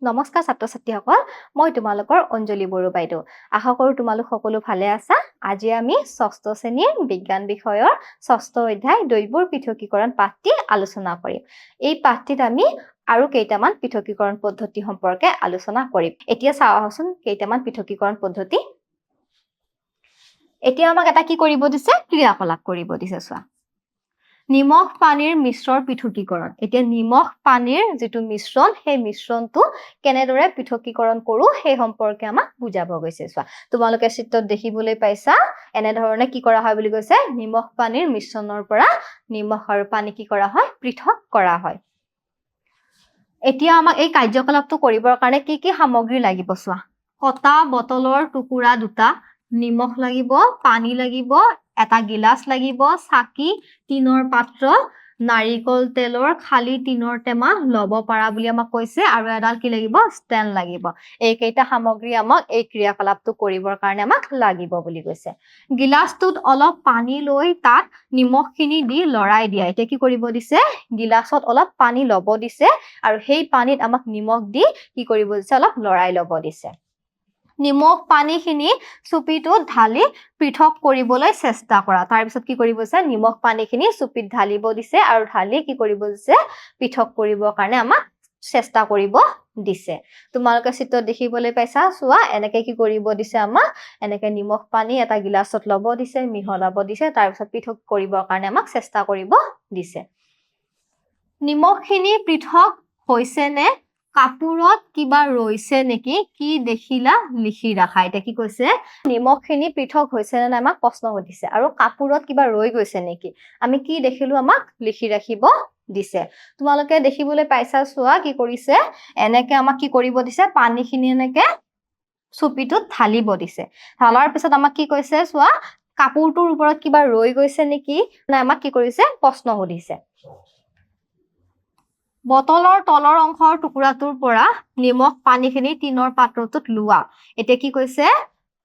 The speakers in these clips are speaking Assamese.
নমস্কাৰ ছাত্ৰ-ছাত্ৰীসকল, মই তোমালোকৰ অঞ্জলি বড়ো বাইদেউ। আশা কৰোঁ তোমালোক সকলো ভালে আছা। আজি আমি ষষ্ঠ শ্ৰেণীৰ বিজ্ঞান বিষয়ৰ ষষ্ঠ অধ্যায় দৈৱৰ পৃথকীকৰণ পাঠটি আলোচনা কৰিম। এই পাঠটিত আমি আৰু কেইটামান পৃথকীকৰণ পদ্ধতি সম্পৰ্কে আলোচনা কৰিম। এতিয়া চাওঁ আহকচোন কেইটামান পৃথকীকৰণ পদ্ধতি। এতিয়া আমাক এটা কি কৰিব দিছে? ক্ৰিয়াকলাপ কৰিব দিছে চোৱা। নিমখ পানীৰ মিশ্ৰৰ পৃথকীকৰণ। এতিয়া নিমখ পানীৰ যিটো মিশ্ৰণ সেই মিশ্ৰণটো কেনেদৰে পৃথকীকৰণ কৰোঁ সেই সম্পৰ্কে আমাক বুজাব গৈছে চোৱা। তোমালোকে চিত্ৰত দেখিবলৈ পাইছা এনেধৰণে কি কৰা হয় বুলি কৈছে নিমখ পানীৰ মিশ্ৰণৰ পৰা নিমখ আৰু পানী কি কৰা হয় পৃথক কৰা হয়। এতিয়া আমাক এই কাৰ্যকলাপটো কৰিবৰ কাৰণে কি কি সামগ্ৰী লাগিব চোৱা। কটা বটলৰ টুকুৰা দুটা, নিমখ লাগিব, পানী লাগিব, এটা গিলাচ লাগিব, চাকি, টিনৰ পাত্ৰ, নাৰিকল তেলৰ খালি টিনৰ টেমা ল'ব পাৰা বুলি আমাক কৈছে আৰু এডাল কি লাগিব ষ্টেণ্ড লাগিব। এইকেইটা সামগ্ৰী আমাক এই ক্ৰিয়াকলাপটো কৰিবৰ কাৰণে আমাক লাগিব বুলি কৈছে। গিলাচটোত অলপ পানী লৈ তাত নিমখখিনি দি লৰাই দিয়া। এতিয়া কি কৰিব দিছে গিলাচত অলপ পানী ল'ব দিছে আৰু সেই পানীত আমাক নিমখ দি কি কৰিব দিছে অলপ লৰাই ল'ব দিছে। নিমখ পানীখিনি চুপিটোত ঢালি পৃথক কৰিবলৈ চেষ্টা কৰা। তাৰপিছত কি কৰিব দিছে নিমখ পানীখিনি চুপিত ঢালিব দিছে আৰু ঢালি কি কৰিব দিছে পৃথক কৰিবৰ কাৰণে আমাক চেষ্টা কৰিব দিছে। তোমালোকে চিত্ৰত দেখিবলৈ পাইছা চোৱা এনেকে কি কৰিব দিছে আমাক এনেকে নিমখ পানী এটা গিলাচত ল'ব দিছে, মিহলাব দিছে, তাৰপিছত পৃথক কৰিবৰ কাৰণে আমাক চেষ্টা কৰিব দিছে। নিমখখিনি পৃথক হৈছে নে কাপোৰত কিবা ৰৈছে নেকি কি দেখিলা লিখি ৰাখা। এতিয়া কি কৈছে নিমখখিনি পৃথক হৈছে নে নাই আমাক প্ৰশ্ন সুধিছে আৰু কাপোৰত কিবা ৰৈ গৈছে নেকি আমি কি দেখিলো আমাক লিখি ৰাখিব দিছে। তোমালোকে দেখিবলৈ পাইছা চোৱা কি কৰিছে এনেকে আমাক কি কৰিব দিছে পানীখিনি এনেকে চুপিটোত ঢালিব দিছে। ঢালাৰ পিছত আমাক কি কৈছে চোৱা কাপোৰটোৰ ওপৰত কিবা ৰৈ গৈছে নেকি নাই আমাক কি কৰিছে প্ৰশ্ন সুধিছে। বটলৰ তলৰ অংশৰ টুকুৰাটোৰ পৰা নিমখ পানীখিনি টিনৰ পাত্ৰটোত লোৱা। এতিয়া কি কৈছে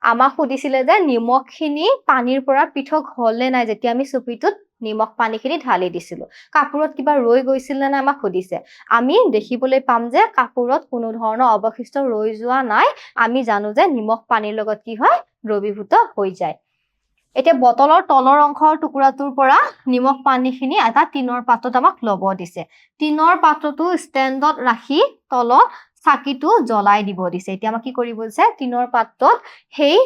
আমাক সুধিছিলে যে নিমখখিনি পানীৰ পৰা পৃথক হ'ল নে নাই যেতিয়া আমি চুপিটোত নিমখ পানীখিনি ঢালি দিছিলো। কাপোৰত কিবা ৰৈ গৈছিল নে নাই আমাক সুধিছে। আমি দেখিবলৈ পাম যে কাপোৰত কোনো ধৰণৰ অৱশিষ্ট ৰৈ যোৱা নাই। আমি জানো যে নিমখ পানীৰ লগত কি হয় দ্ৰৱীভূত হৈ যায়। এতিয়া বটলৰ তলৰ অংশৰ টুকুৰাটোৰ পৰা নিমখ পানীখিনি এটা টিনৰ পাত্ৰত আমাক ল'ব দিছে। টিনৰ পাত্ৰটো ষ্টেণ্ডত ৰাখি তলত চাকিটো জ্বলাই দিব দিছে। এতিয়া আমাক কি কৰিব দিছে টিনৰ পাত্ৰত সেই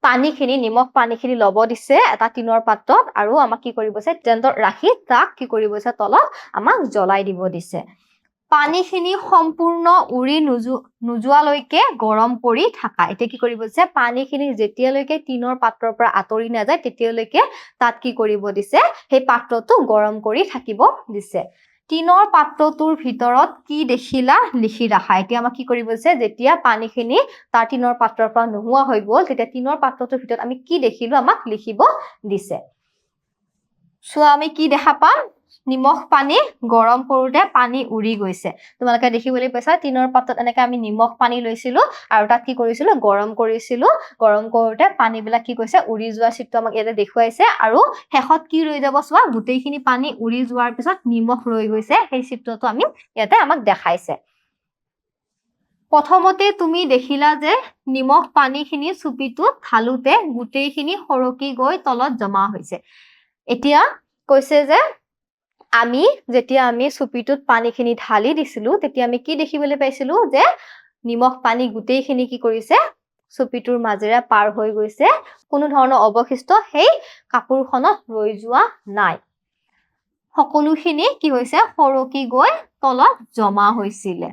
পানীখিনি নিমখ পানীখিনি ল'ব দিছে এটা টিনৰ পাত্ৰত আৰু আমাক কি কৰিব দিছে ষ্টেণ্ডত ৰাখি তাক কি কৰিব দিছে তলত আমাক জ্বলাই দিব দিছে। পানীখিনি সম্পূৰ্ণ উৰি নোযোৱালৈকে গৰম কৰি থাকা। এতিয়া কি কৰিব দিছে পানীখিনি যেতিয়ালৈকে টিনৰ পাত্ৰৰ পৰা আঁতৰি নাযায় তেতিয়ালৈকে তাত কি কৰিব দিছে সেই পাত্ৰটো গৰম কৰি থাকিব দিছে। টিনৰ পাত্ৰটোৰ ভিতৰত কি দেখিলা লিখি ৰাখা। এতিয়া আমাক কি কৰিব দিছে যেতিয়া পানীখিনি তাৰ টিনৰ পাত্ৰৰ পৰা নোহোৱা হৈ গ'ল তেতিয়া টিনৰ পাত্ৰটোৰ ভিতৰত আমি কি দেখিলো আমাক লিখিব দিছে। চোৱা আমি কি দেখা পাম নিমখ পানী গৰম কৰোতে পানী উৰি গৈছে। তোমালোকে দেখিবলৈ পাইছা টিনৰ পাত্ৰত এনেকে আমি নিমখ পানী লৈছিলো আৰু তাত কি কৰিছিলো গৰম কৰিছিলো। গৰম কৰোতে পানীবিলাক কি কৈছে উৰি যোৱা চিত্ৰ আমাক ইয়াতে দেখুৱাইছে আৰু শেষত কি ৰৈ যাব চোৱা গোটেইখিনি পানী উৰি যোৱাৰ পিছত নিমখ ৰৈ গৈছে সেই চিত্ৰটো আমি ইয়াতে আমাক দেখাইছে। প্ৰথমতে তুমি দেখিলা যে নিমখ পানীখিনি চুপিটোত ঢালোতে গোটেইখিনি সৰকি গৈ তলত জমা হৈছে। এতিয়া কৈছে যে যেতিয়া আমি চুপিটোত পানীখিনি ঢালি দিছিলো তেতিয়া আমি কি দেখিবলৈ পাইছিলো যে নিমখ পানী গোটেইখিনি কি কৰিছে চুপিটোৰ মাজেৰে পাৰ হৈ গৈছে। কোনো ধৰণৰ অৱশিষ্ট সেই কাপোৰখনত ৰৈ যোৱা নাই। সকলোখিনি কি হৈছে সৰকি গৈ তলত জমা হৈছিলে।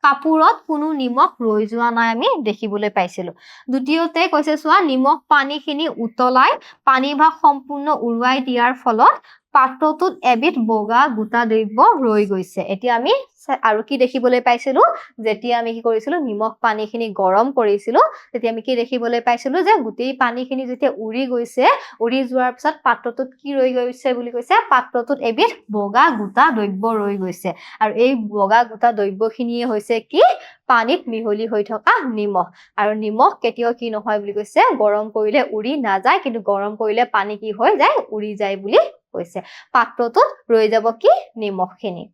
কাপোৰত কোনো নিমখ ৰৈ যোৱা নাই আমি দেখিবলৈ পাইছিলো। দ্বিতীয়তে কৈছে চোৱা নিমখ পানীখিনি উতলাই পানীভাগ সম্পূৰ্ণ উৰুৱাই দিয়াৰ ফলত পাত্ৰটোত এবিধ বগা গোটা দ্ৰব্য ৰৈ গৈছে। এতিয়া আমি আৰু কি দেখিবলৈ পাইছিলো যেতিয়া আমি কি কৰিছিলো নিমখ পানীখিনি গৰম কৰিছিলো তেতিয়া আমি কি দেখিবলৈ পাইছিলো যে গোটেই পানীখিনি যেতিয়া উৰি গৈছে উৰি যোৱাৰ পিছত পাত্ৰটোত কি ৰৈ গৈছে বুলি কৈছে পাত্ৰটোত এবিধ বগা গোটা দ্ৰব্য ৰৈ গৈছে আৰু এই বগা গোটা দ্ৰব্যখিনিয়ে হৈছে কি পানীত মিহলি হৈ থকা নিমখ। আৰু নিমখ কেতিয়াও কি নহয় বুলি কৈছে গৰম কৰিলে উৰি নাযায় কিন্তু গৰম কৰিলে পানী কি হৈ যায় উৰি যায় বুলি কৈছে। পাত্ৰটোত ৰৈ যাব কি নিমখখিনি।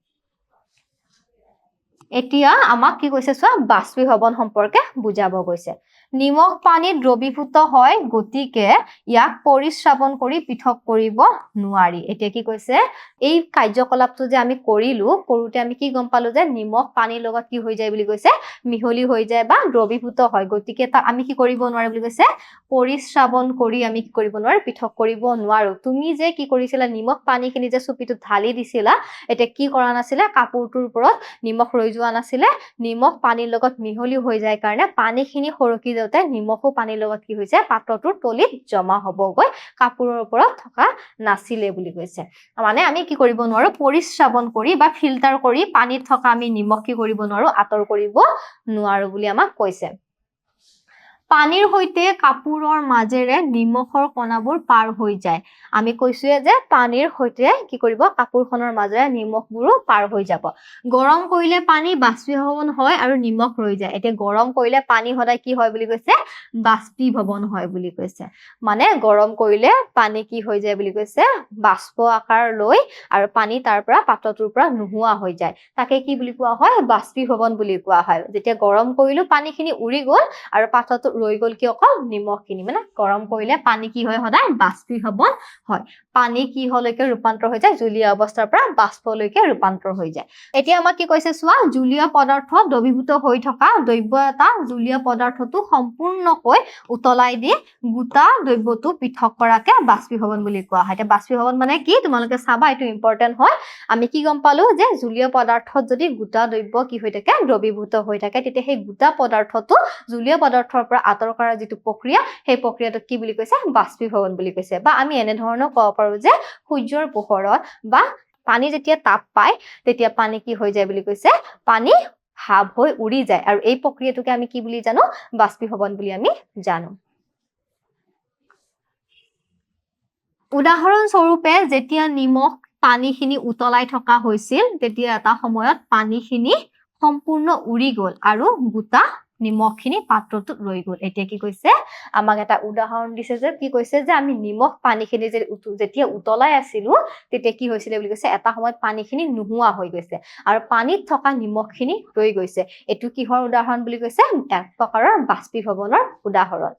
এতিয়া আমাক কি কৈছে চোৱা বাষ্পীভৱন সম্পৰ্কে বুজাব গৈছে নিমখ পানীত দ্ৰৱীভূত হয় গতিকে ইয়াক পৰিশ্ৰাবণ কৰি পৃথক কৰিব নোৱাৰি এতিয়া কি কৈছে এই কাৰ্যকলাপটো যে আমি কৰোতে আমি কি গম পালো যে নিমখ পানীৰ লগত কি হৈ যায় বুলি কৈছে মিহলি হৈ যায় বা দ্ৰৱীভূত হয় গতিকে তাক আমি কি কৰিব নোৱাৰো বুলি কৈছে পৰিশ্ৰাবণ কৰি আমি কি কৰিব নোৱাৰো পৃথক কৰিব নোৱাৰো তুমি যে কি কৰিছিলা নিমখ পানীখিনি যে চুপিটো ঢালি দিছিলা এটা কি কৰা নাছিলে কাপোৰটোৰ ওপৰত নিমখ ৰৈ যোৱা নাছিলে নিমখ পানীৰ লগত মিহলি হৈ যায় কাৰণে পানীখিনি সৰকি যাওঁতে নিমখো পানীৰ লগত কি হৈছে পাত্ৰটোৰ তলিত জমা হ'বগৈ কাপোৰৰ ওপৰত থকা নাছিলে বুলি কৈছে মানে আমি কি কৰিব নোৱাৰো পৰিশ্ৰাবণ কৰি বা ফিল্টাৰ কৰি পানীত থকা আমি নিমখ কি কৰিব নোৱাৰো আতৰ কৰিব নোৱাৰো বুলি আমাক কৈছে পানীৰ হৈতে কাপোৰৰ মাজেৰে নিমখৰ কণাবোৰ পাৰ হৈ যায় আমি কৈছোৱে যে পানীৰ হৈতে কি কৰিব কাপোৰখনৰ মাজেৰে নিমখবোৰো পাৰ হৈ যাব গৰম কৰিলে পানী বাষ্পীভৱন হয় আৰু নিমখ ৰৈ যায় এতিয়া গৰম কৰিলে পানী সদায় কি হয় বুলি কৈছে বাষ্পীভৱন হয় বুলি কৈছে মানে গৰম কৰিলে পানী কি হৈ যায় বুলি কৈছে বাষ্প আকাৰ লৈ আৰু পানী তাৰ পৰা পাত্ৰটোৰ পৰা নোহোৱা হৈ যায় তাকে কি বুলি কোৱা হয় বাষ্পীভৱন বুলি কোৱা হয় যেতিয়া গৰম কৰিলো পানীখিনি উৰি গ'ল আৰু পাত্ৰটো ৰৈ গ'ল কি অকল নিমখখিনি মানে গৰম কৰিলে পানী কি হয় সদায় বাষ্পীভৱন হয় পানী কি হলৈকে ৰূপান্তৰ হৈ যায় জলীয় অৱস্থাৰ পৰা বাষ্পলৈকে ৰূপান্তৰ হৈ যায় এতিয়া আমাক কি কৈছে চোৱা জলীয় পদাৰ্থ দ্ৰৱীভূত হৈ থকা দ্ৰব্য এটা জলীয় পদাৰ্থটো সম্পূৰ্ণকৈ উতলাই দি গোটা দ্ৰব্যটো পৃথক কৰাকে বাষ্পীভৱন বুলি কোৱা হয় এতিয়া বাষ্পীভৱন মানে কি তোমালোকে চাবা এইটো ইম্পৰ্টেন্ট হয় আমি কি গম পালো যে জলীয় পদাৰ্থত যদি গোটা দ্ৰব্য কি হৈ থাকে দ্ৰৱীভূত হৈ থাকে তেতিয়া সেই গোটা পদাৰ্থটো জলীয় পদাৰ্থৰ পৰা আঁতৰ কৰাৰ যিটো প্ৰক্ৰিয়া সেই প্ৰক্ৰিয়াটোক কি বুলি কৈছে বাষ্পীভৱন বুলি কৈছে বা আমি এনে ধৰণৰ ক'ব পাৰো যে সূৰ্যৰ পোহৰত বা পানী যেতিয়া তাপ পায় তেতিয়া পানী কি হৈ যায় বুলি কৈছে পানী ভাপ হৈ উৰি যায় আৰু এই প্ৰক্ৰিয়াটোকে আমি কি বুলি জানো বাষ্পীভৱন বুলি আমি জানো উদাহৰণ স্বৰূপে যেতিয়া নিমখ পানীখিনি উতলাই থকা হৈছিল তেতিয়া এটা সময়ত পানীখিনি সম্পূৰ্ণ উৰি গ'ল আৰু গোটা নিমখখিনি পাত্ৰটোত ৰৈ গ'ল এতিয়া কি কৈছে আমাক এটা উদাহৰণ দিছে যে কি কৈছে যে আমি নিমখ পানীখিনি যেতিয়া উতলাই আছিলো তেতিয়া কি হৈছিলে বুলি কৈছে এটা সময়ত পানীখিনি নোহোৱা হৈ গৈছে আৰু পানীত থকা নিমখখিনি ৰৈ গৈছে এইটো কিহৰ উদাহৰণ বুলি কৈছে এক প্ৰকাৰৰ বাষ্পীভৱনৰ উদাহৰণ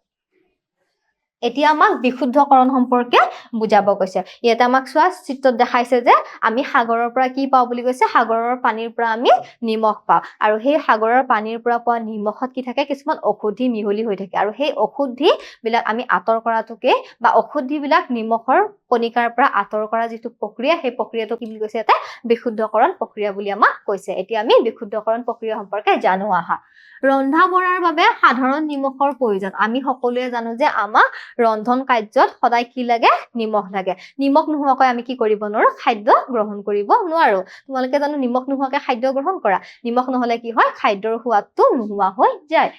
এতিয়া আমাক বিশুদ্ধকৰণ সম্পৰ্কে বুজাব কৈছে ইয়াতে আমাক চোৱা চিত্ৰত দেখাইছে যে আমি সাগৰৰ পৰা কি পাওঁ বুলি কৈছে সাগৰৰ পানীৰ পৰা আমি নিমখ পাওঁ আৰু সেই সাগৰৰ পানীৰ পৰা পোৱা নিমখত কি থাকে কিছুমান ঔষধি মিহলি হৈ থাকে আৰু সেই ঔষধি বিলাক আমি আঁতৰ কৰাটোকে বা ঔষধি বিলাক নিমখৰ কণিকাৰ পৰা আঁতৰ কৰা যিটো প্ৰক্ৰিয়া সেই প্ৰক্ৰিয়াটো কি বুলি কৈছে ইয়াতে বিশুদ্ধকৰণ প্ৰক্ৰিয়া বুলি আমাক কৈছে এতিয়া আমি বিশুদ্ধকৰণ প্ৰক্ৰিয়া সম্পৰ্কে জানো আহা ৰন্ধা বঢ়াৰ বাবে সাধাৰণ নিমখৰ প্ৰয়োজন আমি সকলোৱে জানো যে আমাক ৰন্ধন কাৰ্যত সদায় কি লাগে নিমখ লাগে নিমখ নোহোৱাকৈ আমি কি কৰিব নোৱাৰো খাদ্য গ্ৰহণ কৰিব নোৱাৰো তোমালোকে জানো নিমখ নোহোৱাকৈ খাদ্য গ্ৰহণ কৰা নিমখ নহলে কি হয় খাদ্যৰ সোৱাদটো নোহোৱা হৈ যায়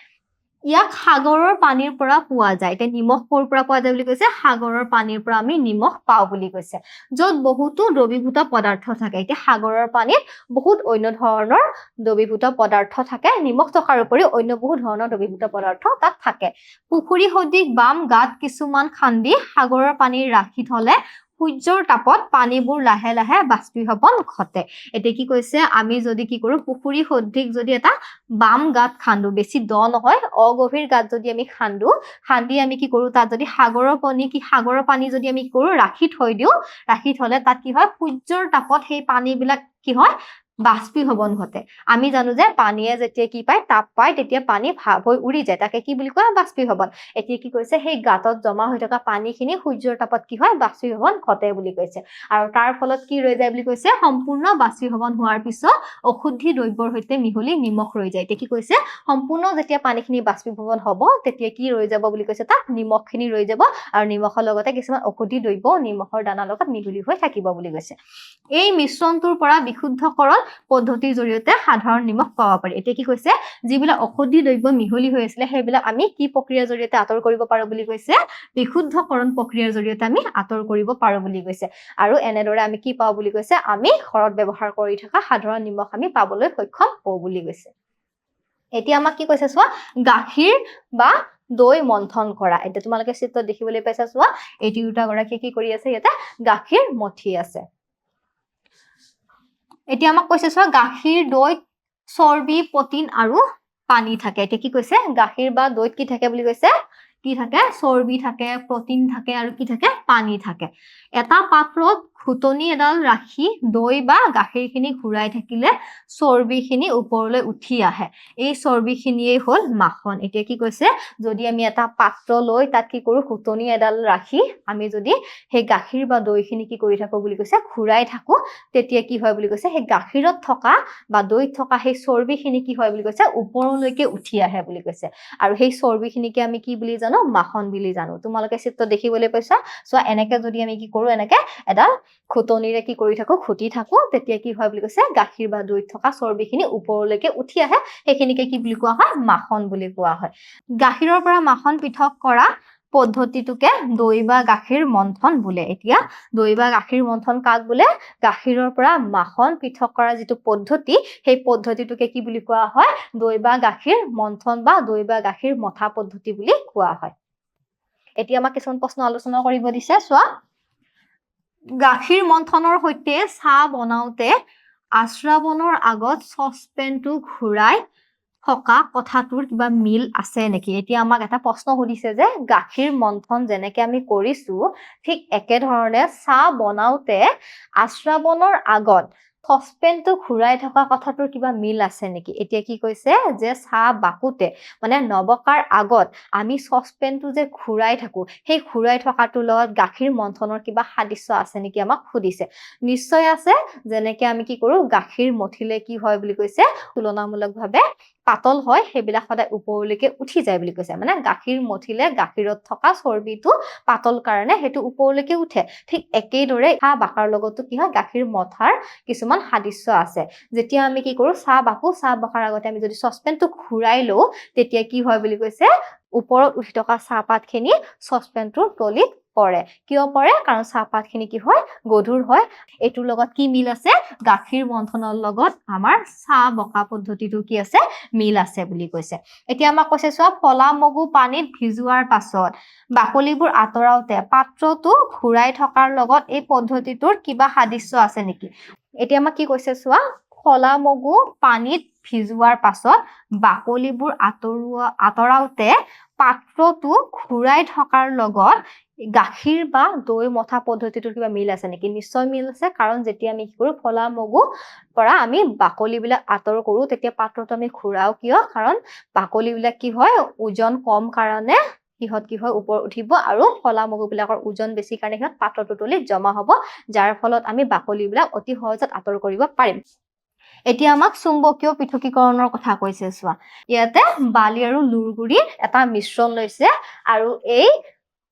ইয়াক সাগৰৰ পানীৰ পৰা পোৱা যায় এতিয়া নিমখ ক'ৰ পৰা পোৱা যায় বুলি কৈছে সাগৰৰ পানীৰ পৰা আমি নিমখ পাওঁ বুলি কৈছে য'ত বহুতো দ্ৰৱীভূত পদাৰ্থ থাকে এতিয়া সাগৰৰ পানীত বহুত অন্য ধৰণৰ দ্ৰৱীভূত পদাৰ্থ থাকে নিমখ থকাৰ উপৰিও অন্য বহুত ধৰণৰ দ্ৰৱীভূত পদাৰ্থ তাত থাকে পুখুৰী সদৃশ বাম গাত কিছুমান খান্দি সাগৰৰ পানী ৰাখি থলে সূৰ্যৰ তাপত পানীবোৰ লাহে লাহে বাষ্পীভৱন ঘটে এতিয়া কি কৈছে আমি যদি কি কৰো পুখুৰী সদৃশ যদি এটা বাম গাত খান্দো বেছি দ নহয় অগভীৰ গাত যদি আমি খান্দি আমি কি কৰো তাত যদি সাগৰৰ পানী যদি আমি কি কৰো ৰাখি থৈ দিও ৰাখি থলে তাত কি হয় সূৰ্যৰ তাপত সেই পানীবিলাক কি হয় বাষ্পীভৱন ঘটে আমি জানো যে পানীয়ে যেতিয়া কি পায় তাপ পায় তেতিয়া পানী ভাপ হৈ উৰি যায় তাকে কি বুলি কয় বাষ্পীভৱন এতিয়া কি কৈছে সেই গাতত জমা হৈ থকা পানীখিনি সূৰ্যৰ তাপত কি হয় বাষ্পীভৱন ঘটে বুলি কৈছে আৰু তাৰ ফলত কি ৰৈ যায় বুলি কৈছে সম্পূৰ্ণ বাষ্পীভৱন হোৱাৰ পিছত অশুদ্ধি দ্ৰব্যৰ সৈতে মিহলি নিমখ ৰৈ যায় এতিয়া কি কৈছে সম্পূৰ্ণ যেতিয়া পানীখিনি বাষ্পীভৱন হ'ব তেতিয়া কি ৰৈ যাব বুলি কৈছে তাত নিমখখিনি ৰৈ যাব আৰু নিমখৰ লগতে কিছুমান অশুদ্ধি দ্ৰব্য নিমখৰ দানাৰ লগত মিহলি হৈ থাকিব বুলি কৈছে এই মিশ্ৰণটোৰ পৰা বিশুদ্ধকৰণ পদ্ধতিৰ জৰিয়তে সাধাৰণ নিমখ পাব পাৰি এতিয়া কি কৈছে যিবিলাক অশুদ্ধি দ্ৰব্য মিহলি হৈ আছিলে সেইবিলাক আমি কি প্ৰক্ৰিয়াৰ জৰিয়তে আঁতৰ কৰিব পাৰো বুলি কৈছে বিশুদ্ধকৰণ প্ৰক্ৰিয়াৰ জৰিয়তে আমি আঁতৰ কৰিব পাৰো বুলি কৈছে আৰু এনেদৰে আমি কি পাওঁ বুলি কৈছে আমি ঘৰত ব্যৱহাৰ কৰি থকা সাধাৰণ নিমখ আমি পাবলৈ সক্ষম হওঁ বুলি কৈছে এতিয়া আমাক কি কৈছে চোৱা গাখীৰ বা দৈ মন্থন কৰা এতিয়া তোমালোকে চিত্ৰত দেখিবলৈ পাইছা চোৱা এই দুটা গৰাকী কি কৰি আছে ইয়াতে গাখীৰ মথি আছে এতিয়া আমাক কৈছে চোৱা গাখীৰ দৈ চৰ্বি, প্ৰটিন আৰু পানী থাকে। এতিয়া কি কৈছে গাখীৰ বা দৈত কি থাকে বুলি কৈছে কি থাকে চৰ্বি থাকে, প্ৰটিন থাকে আৰু কি থাকে পানী থাকে। এটা পাত্ৰত ঘুটনি এডাল ৰাখি দৈ বা গাখীৰখিনি ঘূৰাই থাকিলে চৰ্বিখিনি ওপৰলৈ উঠি আহে। এই চৰ্বিখিনিয়ে হ'ল মাখন। এতিয়া কি কৈছে যদি আমি এটা পাত্ৰ লৈ তাত কি কৰো ঘুটনি এডাল ৰাখি আমি যদি সেই গাখীৰ বা দৈখিনি কি কৰি থাকো বুলি কৈছে ঘূৰাই থাকো তেতিয়া কি হয় বুলি কৈছে সেই গাখীৰত থকা বা দৈত থকা সেই চৰ্বিখিনি কি হয় বুলি কৈছে ওপৰলৈকে উঠি আহে বুলি কৈছে। আৰু সেই চৰ্বিখিনিকে আমি কি বুলি জানো মাখন বুলি জানো। তোমালোকে চিত্ৰ দেখিবলৈ পাইছা সো এনেকে যদি আমি কি কৰো এনেকে এডাল ঘুটনিৰে কি কৰি থাকো ঘুটি থাকো তেতিয়া কি হয় বুলি কৈছে গাখীৰ বা দৈত থকা চৰ্বিখিনি ওপৰলৈকে উঠি আহে সেইখিনিকে কি বুলি কোৱা হয় মাখন বুলি কোৱা হয়। গাখীৰৰ পৰা মাখন পৃথক কৰা পদ্ধতিটোকে দৈ বা গাখীৰ মন্থন বোলে। এতিয়া দৈ বা গাখীৰ মন্থন কাক বোলে গাখীৰৰ পৰা মাখন পৃথক কৰা যিটো পদ্ধতি সেই পদ্ধতিটোকে কি বুলি কোৱা হয় দৈ বা গাখীৰ মন্থন বা দৈ বা গাখীৰ মথা পদ্ধতি বুলি কোৱা হয়। এতিয়া আমাক কিছুমান প্ৰশ্ন আলোচনা কৰিব দিছে চোৱা গাখীৰ মন্থনৰ সৈতে চাহ বনাওতে আশ্ৰাবনৰ আগত চচপেনটো ঘূৰাই থকা কথাটোৰ কিবা মিল আছে নেকি? এতিয়া আমাক এটা প্ৰশ্ন সুধিছে যে গাখীৰ মন্থন যেনেকে আমি কৰিছো ঠিক একেধৰণে চাহ বনাওতে আশ্ৰাবনৰ আগত চচপেনটো ঘূৰাই থকা কথাটোৰ কিবা মিল আছে নেকি? এতিয়া কি কৈছে যে চাহ বাকুতে মানে নবকাৰ আগত আমি চচপেনটো যে ঘূৰাই থাকো সেই ঘূৰাই থকাটোৰ লগত গাখীৰ মন্থনৰ কিবা সাদৃশ্য আছে নেকি আমাক সুধিছে। নিশ্চয় আছে। যেনেকে আমি কি কৰো গাখীৰ মঠিলে কি হয় বুলি কৈছে তুলনামূলকভাৱে পাতল হয় সেইবিলাক সদায় ওপৰলৈকে উঠি যায় বুলি কৈছে। মানে গাখীৰ মঠিলে গাখীৰত থকা চৰ্বিটো পাতল কাৰণে সেইটো ওপৰলৈকে উঠে। ঠিক একেদৰে চাহ বাকাৰ লগতো কি হয় গাখীৰ মঠাৰ কিছুমান সাদৃশ্য আছে। যেতিয়া আমি কি কৰো চাহ বাকো চাহ বাকাৰ আগতে আমি যদি চচপেনটো ঘূৰাই লওঁ তেতিয়া কি হয় বুলি কৈছে ওপৰত উঠি থকা চাহপাতখিনি চচপেনটোৰ তলিত পৰে। কিয় পৰে কাৰণ চাহপাতখিনি কি হয় গধুৰ হয়। এইটোৰ লগত কি মিল আছে গাখীৰ মন্থনৰ লগত আমাৰ চাহ বকা পদ্ধতিটো কি আছে মিল আছে বুলি কৈছে। এতিয়া আমাক কৈছে চোৱা ফলা মগু পানীত ভিজোৱাৰ পাছত বাকলিবোৰ আঁতৰাওতে পাত্ৰটো ঘূৰাই থকাৰ লগত এই পদ্ধতিটোৰ কিবা সাদৃশ্য আছে নেকি? এতিয়া আমাক কি কৈছে চোৱা ফলা মগু পানীত ভিজোৱাৰ পাছত বাকলিবোৰ আঁতৰাওতে পাত্ৰটো ঘূৰাই থকাৰ লগত গাখীৰ বা দৈ মথা পদ্ধতিটোৰ কিবা মিল আছে নেকি? নিশ্চয় মিল আছে। কাৰণ যেতিয়া আমি কি কৰো ফলা মগু পৰা আমি বাকলিবিলাক আঁতৰ কৰো তেতিয়া পাত্ৰটো আমি ঘূৰাও কিয় কাৰণ বাকলিবিলাক কি হয় ওজন কম কাৰণে সিহঁত কি হয় ওপৰত উঠিব আৰু ফলা মগু বিলাকৰ ওজন বেছি কাৰণে সিহঁত পাত্ৰটোৰ তলিত জমা হ'ব যাৰ ফলত আমি বাকলিবিলাক অতি সহজত আঁতৰ কৰিব পাৰিম। এতিয়া আমাক চুম্বকীয় পৃথকীকৰণৰ কথা কৈছে চোৱা ইয়াতে বালি আৰু লুৰ গুৰিৰ এটা মিশ্ৰণ লৈছে আৰু এই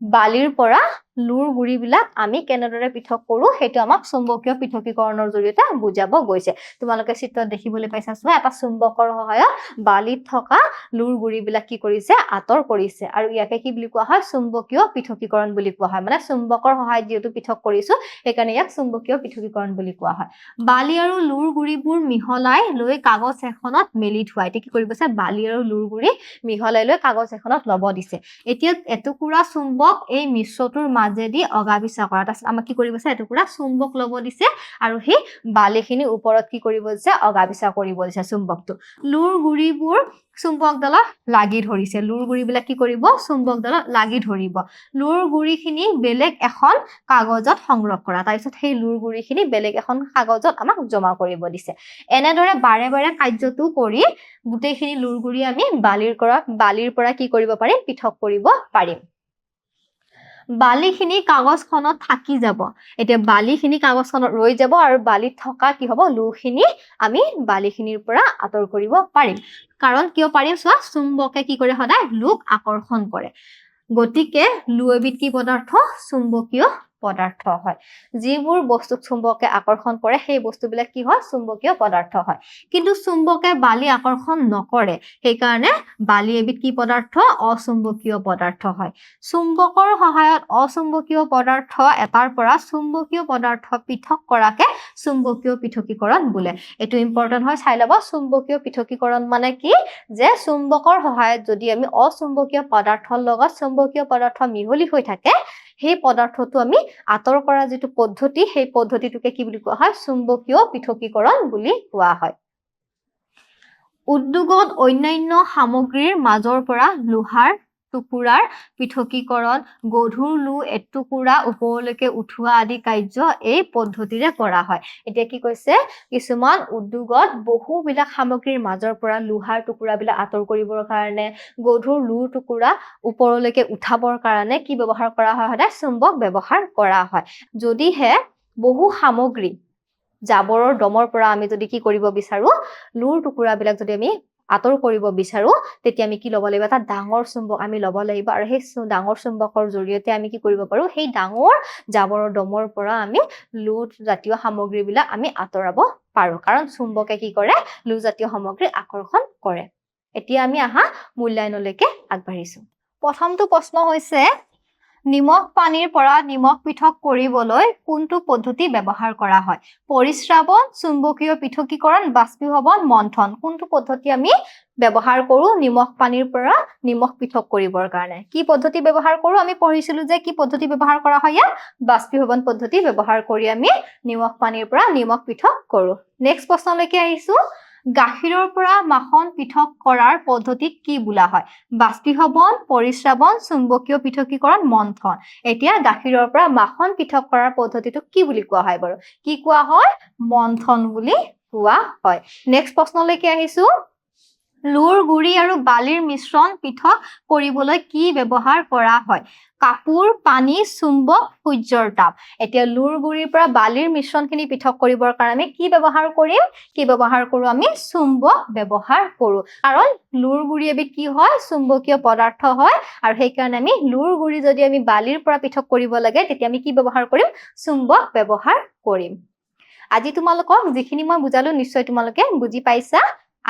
বালিৰ পৰা লুৰ গুৰিবিলাক আমি কেনেদৰে পৃথক কৰো সেইটো আমাক চুম্বকীয় পৃথকীকৰণৰ জৰিয়তে বুজাব গৈছে। তোমালোকে চিত্ৰত দেখিবলৈ পাইছা চোৱা এটা চুম্বকৰ সহায়ত বালিত থকা লুৰ গুৰিবিলাক কি কৰিছে আঁতৰ কৰিছে আৰু ইয়াকে কি বুলি কোৱা হয় চুম্বকীয় পৃথকীকৰণ বুলি কোৱা হয়। মানে চুম্বকৰ সহায়ত যিহেতু পৃথক কৰিছো সেইকাৰণে ইয়াক চুম্বকীয় পৃথকীকৰণ বুলি কোৱা হয়। বালি আৰু লুৰ গুৰিবোৰ মিহলাই লৈ কাগজ এখনত মেলি থোৱা। এতিয়া কি কৰিব আছে বালি আৰু লুৰ গুৰি মিহলাই লৈ কাগজ এখনত ল'ব দিছে। এতিয়া এটুকুৰা চুম্বক এই মিশ্ৰটোৰ মাজেদি অগা পিছা কৰা। তাৰপিছত আমাক কি কৰিব আছে এটুকুৰা চুম্বক ল'ব দিছে আৰু সেই বালিখিনি ওপৰত কি কৰিব দিছে অগা পিছা কৰিব দিছে চুম্বকটো। লুৰ গুৰিবোৰ চুম্বকডালত লাগি ধৰিছে। লুৰ গুৰিবিলাক কি কৰিব চুম্বকডালত লাগি ধৰিব। লুৰ গুৰিখিনি বেলেগ এখন কাগজত সংগ্ৰহ কৰা। তাৰপিছত সেই লুৰ গুৰিখিনি বেলেগ এখন কাগজত আমাক জমা কৰিব দিছে। এনেদৰে বাৰে বাৰে কাৰ্যটো কৰি গোটেইখিনি লুৰ গুৰি আমি বালিৰ পৰা কি কৰিব পাৰিম পৃথক কৰিব পাৰিম। বালিখিনি কাগজখনত থাকি যাব। এতিয়া বালিখিনি কাগজখনত ৰৈ যাব আৰু বালিত থকা কি হ'ব লুৰখিনি আমি বালিখিনিৰ পৰা আঁতৰ কৰিব পাৰিম। কাৰণ কিয় পাৰিম চোৱা চুম্বকে কি কৰে সদায় লুক আকৰ্ষণ কৰে। গতিকে লু এবিধ কি পদাৰ্থ চুম্বকীয় পদাৰ্থ হয়। যিবোৰ বস্তুক চুম্বকে আকৰ্ষণ কৰে সেই বস্তুবিলাক কি হয় চুম্বকীয় পদাৰ্থ হয়। কিন্তু চুম্বকে বালি আকৰ্ষণ নকৰে সেইকাৰণে বালি এবিধ কি পদাৰ্থ অচুম্বকীয় পদাৰ্থ হয়। চুম্বকৰ সহায়ত অচুম্বকীয় পদাৰ্থ এটাৰ পৰা চুম্বকীয় পদাৰ্থ পৃথক কৰাকে চুম্বকীয় পৃথকীকৰণ বোলে। এইটো ইম্পৰ্টেন্ট হয় চাই ল'ব। চুম্বকীয় পৃথকীকৰণ মানে কি যে চুম্বকৰ সহায়ত যদি আমি অচুম্বকীয় পদাৰ্থৰ লগত চুম্বকীয় পদাৰ্থ মিহলি হৈ থাকে সেই পদাৰ্থটো আমি আঁতৰ কৰা যিটো পদ্ধতি সেই পদ্ধতিটোকে কি বুলি কোৱা হয় চুম্বকীয় পৃথকীকৰণ বুলি কোৱা হয়। উদ্যোগত অন্যান্য সামগ্ৰীৰ মাজৰ পৰা লোহাৰ টুকুৰাৰ পৃথকীকৰণ, গধুৰ লো এটুকুৰা ওপৰলৈকে উঠোৱা আদি কাৰ্য এই পদ্ধতিৰে কৰা হয়। এতিয়া কি কৈছে, কিছুমান উদ্যোগত বহুবিলাক সামগ্ৰীৰ মাজৰ পৰা লোহাৰ টুকুৰাবিলাক আঁতৰ কৰিবৰ কাৰণে, গধুৰ লোৰ টুকুৰা ওপৰলৈকে উঠাবৰ কাৰণে কি ব্যৱহাৰ কৰা হয়? সদায় চুম্বক ব্যৱহাৰ কৰা হয়। যদিহে বহু সামগ্ৰী জাবৰৰ দমৰ পৰা আমি যদি কি কৰিব বিচাৰো, লোৰ টুকুৰাবিলাক যদি আমি আঁতৰ কৰিব বিচাৰো, তেতিয়া আমি কি ল'ব লাগিব? এটা ডাঙৰ চুম্বক আমি ল'ব লাগিব আৰু সেই ডাঙৰ চুম্বকৰ জৰিয়তে আমি কি কৰিব পাৰো? সেই ডাঙৰ জাবৰৰ দমৰ পৰা আমি লো জাতীয় সামগ্ৰীবিলাক আমি আঁতৰাব পাৰো, কাৰণ চুম্বকে কি কৰে? লো জাতীয় সামগ্ৰী আকৰ্ষণ কৰে। এতিয়া আমি আহা মূল্যায়নলৈকে আগবাঢ়িছো। প্ৰথমটো প্ৰশ্ন হৈছে, নিমখ পানীৰ পৰা নিমখ পৃথক কৰিবলৈ কোনটো পদ্ধতি ব্যৱহাৰ কৰা হয়? পৰিস্ৰাবন, চুম্বকীয় পৃথকীকৰণ, বাষ্পীভৱন, মন্থন। কোনটো পদ্ধতি আমি ব্যৱহাৰ কৰো নিমখ পানীৰ পৰা নিমখ পৃথক কৰিবৰ কাৰণে? কি পদ্ধতি ব্যৱহাৰ কৰো? আমি পঢ়িছিলো যে কি পদ্ধতি ব্যৱহাৰ কৰা হয় ইয়াত? বাষ্পীভৱন পদ্ধতি ব্যৱহাৰ কৰি আমি নিমখ পানীৰ পৰা নিমখ পৃথক কৰো। নেক্সট প্ৰশ্নলৈকে আহিছো, গাখীৰৰ পৰা মাখন পৃথক কৰাৰ পদ্ধতিক কি বোলা হয়? বাষ্পীভৱন, পৰিস্ৰাবন, চুম্বকীয় পৃথকীকৰণ, মন্থন। এতিয়া গাখীৰৰ পৰা মাখন পৃথক কৰাৰ পদ্ধতিটোক কি বুলি কোৱা হয় বাৰু? কি কোৱা হয়? মন্থন বুলি কোৱা হয়। নেক্সট প্ৰশ্নলৈকে আহিছো, লোৰ গুৰি আৰু বালিৰ মিশ্ৰণ পৃথক কৰিবলৈ কি ব্যৱহাৰ কৰা হয়? কাপোৰ, পানী, চুম্বক, সূৰ্যৰ তাপ। এতিয়া লোৰ গুৰিৰ পৰা বালিৰ মিশ্ৰণখিনি পৃথক কৰিবৰ কাৰণে আমি কি ব্যৱহাৰ কৰিম? কি ব্যৱহাৰ কৰো? আমি চুম্বক ব্যৱহাৰ কৰো, কাৰণ লোৰ গুৰি এবিধ কি হয়? চুম্বকীয় পদাৰ্থ হয়, আৰু সেইকাৰণে আমি লোৰ গুৰি যদি আমি বালিৰ পৰা পৃথক কৰিব লাগে, তেতিয়া আমি কি ব্যৱহাৰ কৰিম? চুম্বক ব্যৱহাৰ কৰিম। আজি তোমালোকক যিখিনি মই বুজালো নিশ্চয় তোমালোকে বুজি পাইছা।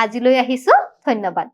আজিলৈ আহিছো, ধন্যবাদ।